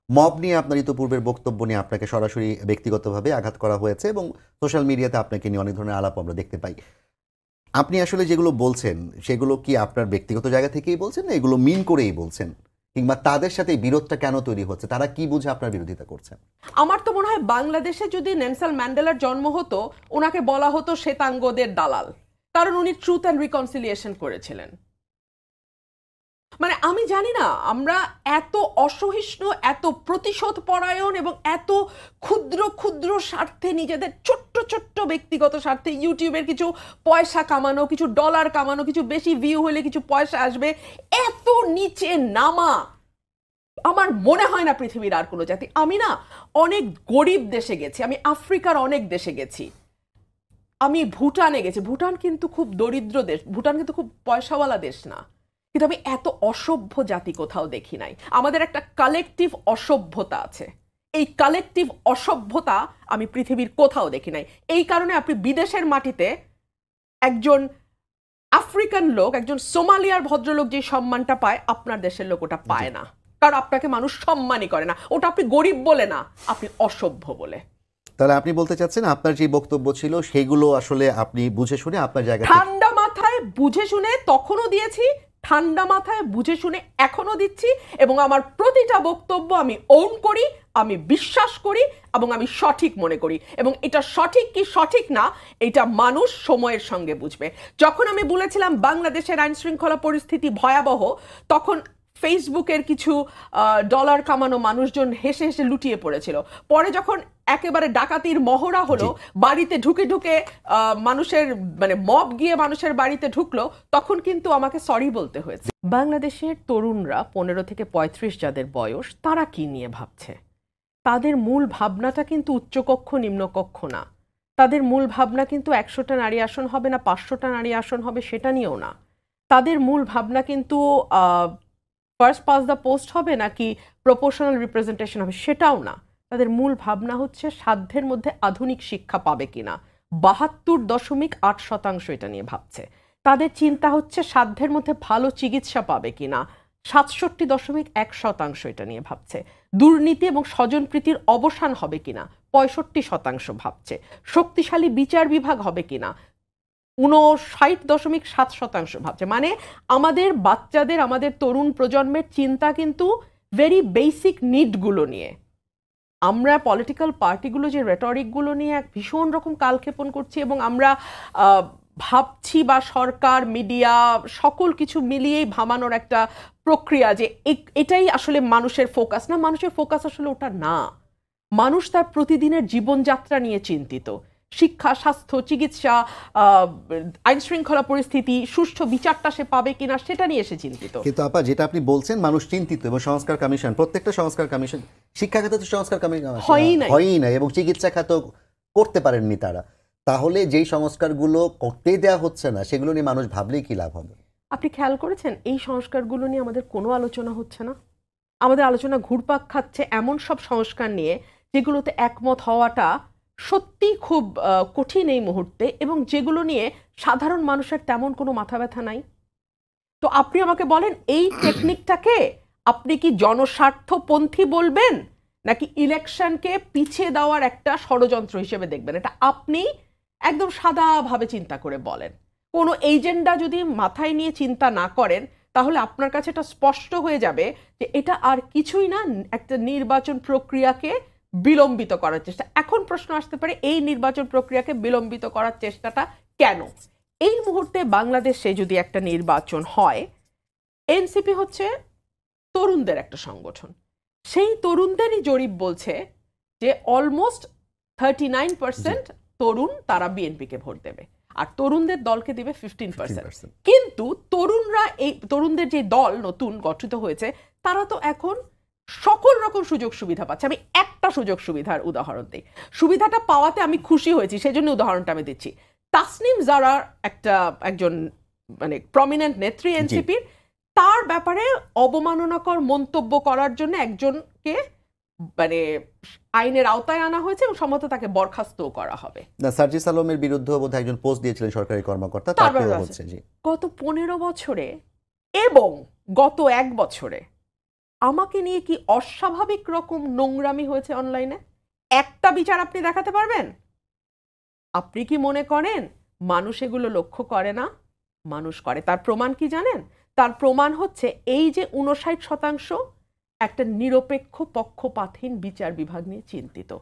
Mob নিয়ে আপনার ইতোপূর্বের বক্তব্য নিয়ে আপনাকে সরাসরি ব্যক্তিগতভাবে আঘাত করা হয়েছে এবং সোশ্যাল মিডিয়াতে আপনাকে নিয়ে অনেক ধরনের আলাপ আমরা দেখতে পাই। আপনি আসলে যেগুলো বলছেন, সেগুলো কি আপনার ব্যক্তিগত জায়গা থেকেই বলছেন না এগুলো মিন করেই বলছেন? কিংবা তাদের সাথে এই বিরোধটা কেন তৈরি হচ্ছে? তারা কি বুঝে আপনার বিরোধিতা করছেন? আমার তো মনে হয় বাংলাদেশে যদি নেলসন ম্যান্ডেলার জন্ম হতো, ওনাকে বলা হতো শ্বেতাঙ্গদের দালাল, কারণ উনি ট্রুথ অ্যান্ড রিকনসিলিয়েশন করেছিলেন। মানে আমি জানি না, আমরা এত অসহিষ্ণু, এত প্রতিশোধ পরায়ণ এবং এত ক্ষুদ্র ক্ষুদ্র স্বার্থে, নিজেদের ছোট্ট ছোট্ট ব্যক্তিগত স্বার্থে, ইউটিউবের কিছু পয়সা কামানো, কিছু ডলার কামানো, কিছু বেশি ভিউ হলে কিছু পয়সা আসবে, এত নিচে নামা আমার মনে হয় না পৃথিবীর আর কোনো জাতি। আমি না অনেক গরিব দেশে গেছি, আমি আফ্রিকার অনেক দেশে গেছি, আমি ভুটানে গেছি। ভুটান কিন্তু খুব দরিদ্র দেশ, ভুটান কিন্তু খুব পয়সাওয়ালা দেশ না, কিন্তু আমি এত অসভ্য জাতি কোথাও দেখি নাই। আমাদের একটা কালেকটিভ অসভ্যতা আছে, এই কালেকটিভ অসভ্যতা আমি পৃথিবীর কোথাও দেখি নাই। এই কারণে আপনি বিদেশের মাটিতে একজন আফ্রিকান লোক, একজন সোমালিয়ার ভদ্রলোক যে সম্মানটা পায়, আপনার দেশের লোক ওটা পায় না, কারণ আপনাকে মানুষ সম্মানই করে না। ওটা আপনি গরিব বলে না, আপনি অসভ্য বলে। তাহলে আপনি বলতে চাচ্ছেন আপনার যে বক্তব্য ছিল সেগুলো আসলে আপনি বুঝে শুনে আপনার জায়গা থেকে ঠান্ডা মাথায় বুঝে শুনে তখনও দিয়েছি, ঠান্ডা মাথায় বুঝে শুনে এখনো দিচ্ছি, এবং আমার প্রতিটা বক্তব্য আমি ওন করি, আমি বিশ্বাস করি এবং আমি সঠিক মনে করি। এবং এটা সঠিক কি সঠিক না, এটা মানুষ সময়ের সঙ্গে বুঝবে। যখন আমি বলেছিলাম বাংলাদেশের আইন শৃঙ্খলা পরিস্থিতি ভয়াবহ, তখন ফেসবুকের কিছু ডলার কামানো মানুষজন হেসে হেসে লুটিয়ে পড়েছিল। পরে যখন একেবারে ডাকাতির মহড়া হলো, বাড়িতে ঢুকে ঢুকে মানুষের মানে মব গিয়ে মানুষের বাড়িতে ঢুকলো, তখন কিন্তু আমাকে সরি বলতে হয়েছে। বাংলাদেশের তরুণরা 15 থেকে 35 যাদের বয়স, তারা কি নিয়ে ভাবছে? তাদের মূল ভাবনাটা কিন্তু উচ্চকক্ষ নিম্নকক্ষ না। তাদের মূল ভাবনা কিন্তু 100টা নারী আসন হবে না 500টা নারী আসন হবে সেটা নিয়েও না। তাদের মূল ভাবনা কিন্তু ফার্স্ট পাস দ্য পোস্ট হবে নাকি প্রপোর্শনাল রিপ্রেজেন্টেশন হবে সেটাও না। তাদের মূল ভাবনা হচ্ছে সাধ্যের মধ্যে আধুনিক শিক্ষা পাবে কিনা। 72.8% এটা নিয়ে ভাবছে। তাদের চিন্তা হচ্ছে সাধ্যের মধ্যে ভালো চিকিৎসা পাবে কিনা। 67.1% এটা নিয়ে ভাবছে। দুর্নীতি এবং স্বজনপ্রীতির অবসান হবে কিনা 65% ভাবছে। শক্তিশালী বিচার বিভাগ হবে কিনা 59.7% ভাবছে। মানে আমাদের বাচ্চাদের, আমাদের তরুণ প্রজন্মের চিন্তা কিন্তু ভেরি বেসিক নিডগুলো নিয়ে। আমরা পলিটিক্যাল পার্টিগুলো যে রেটরিকগুলো নিয়ে এক ভীষণ রকম কালক্ষেপণ করছি, এবং আমরা ভাবছি বা সরকার, মিডিয়া সকল কিছু মিলিয়েই ভাবানোর একটা প্রক্রিয়া যে এটাই আসলে মানুষের ফোকাস। না, মানুষের ফোকাস আসলে ওটা না। মানুষ তার প্রতিদিনের জীবনযাত্রা নিয়ে চিন্তিত। শিক্ষা, স্বাস্থ্য, চিকিৎসা, আইন শৃঙ্খলা পরিস্থিতি, সুষ্ঠু বিচারটা সে পাবে কিনা সেটা নিয়ে সে চিন্তিত। কিন্তু আপা যেটা আপনি বলছেন মানুষ চিন্তিত, এবং সংস্কার কমিশন, প্রত্যেকটা সংস্কার কমিশন, শিক্ষা খাতে তো সংস্কার কমিশন হয়ই না, এবং চিকিৎসা খাত করতে পারেননি তারা। তাহলে যেই সংস্কারগুলো করতেই দেওয়া হচ্ছে না সেগুলো নিয়ে মানুষ ভাবলেই কি লাভ হবে? আপনি খেয়াল করেছেন এই সংস্কারগুলো নিয়ে আমাদের কোনো আলোচনা হচ্ছে না। আমাদের আলোচনা ঘুরপাক খাচ্ছে এমন সব সংস্কার নিয়ে যেগুলোতে একমত হওয়াটা সত্যি খুব কঠিন এই মুহূর্তে, এবং যেগুলো নিয়ে সাধারণ মানুষের তেমন কোনো মাথা ব্যথা নাই। তো আপনি আমাকে বলেন, এই টেকনিকটাকে আপনি কি জনস্বার্থপন্থী বলবেন নাকি ইলেকশনকে পিছিয়ে দেওয়ার একটা ষড়যন্ত্র হিসেবে দেখবেন? এটা আপনি একদম সাদাভাবে চিন্তা করে বলেন। কোনো এজেন্ডা যদি মাথায় নিয়ে চিন্তা না করেন, তাহলে আপনার কাছে এটা স্পষ্ট হয়ে যাবে যে এটা আর কিছুই না, একটা নির্বাচন প্রক্রিয়াকে বিলম্বিত করার চেষ্টা। এখন প্রশ্ন আসতে পারে, এই নির্বাচন প্রক্রিয়াকে বিলম্বিত করার চেষ্টাটা কেন? এই মুহূর্তে বাংলাদেশে যদি একটা নির্বাচন হয়, এনসিপি হচ্ছে তরুণদের একটা সংগঠন, সেই তরুণদেরই জরিপ বলছে যে অলমোস্ট 39% তরুণ তারা বিএনপিকে ভোট দেবে, আর তরুণদের দলকে দেবে 15%। কিন্তু তরুণরা, এই তরুণদের যে দল নতুন গঠিত হয়েছে, তারা তো এখন সকল রকম সুযোগ সুবিধা পাচ্ছে। আমি একটা সুযোগ সুবিধার উদাহরণ দিই, সুবিধাটা পাওয়াতে আমি খুশি হয়েছি, সেই জন্য উদাহরণটা আমি দিচ্ছি। তাসনিম জারা একজন মানে প্রমিনেন্ট নেত্রী এনসিপির, তার ব্যাপারে অবমাননাকর মন্তব্য করার জন্য একজনকে মানে আইনের আওতায় আনা হয়েছে, এবং সম্ভবত তাকে বরখাস্তও করা হবে। না, সার্জিস আলমের বিরুদ্ধে বোধহয় একজন পোস্ট দিয়েছিলেন সরকারি কর্মকর্তা, তাকেও হচ্ছে। জি, গত 15 বছরে এবং গত 1 বছরে আমাকে নিয়ে কি অস্বাভাবিক রকম নোংরামি হয়েছে অনলাইনে? একটা বিচার আপনি দেখাতে পারবেন? আপনি কি মনে করেন মানুষ এগুলো লক্ষ্য করে না? মানুষ করে। তার প্রমাণ কি জানেন? তার প্রমাণ হচ্ছে এই যে ৫৯% একটা নিরপেক্ষ পক্ষপাতহীন বিচার বিভাগ নিয়ে চিন্তিত।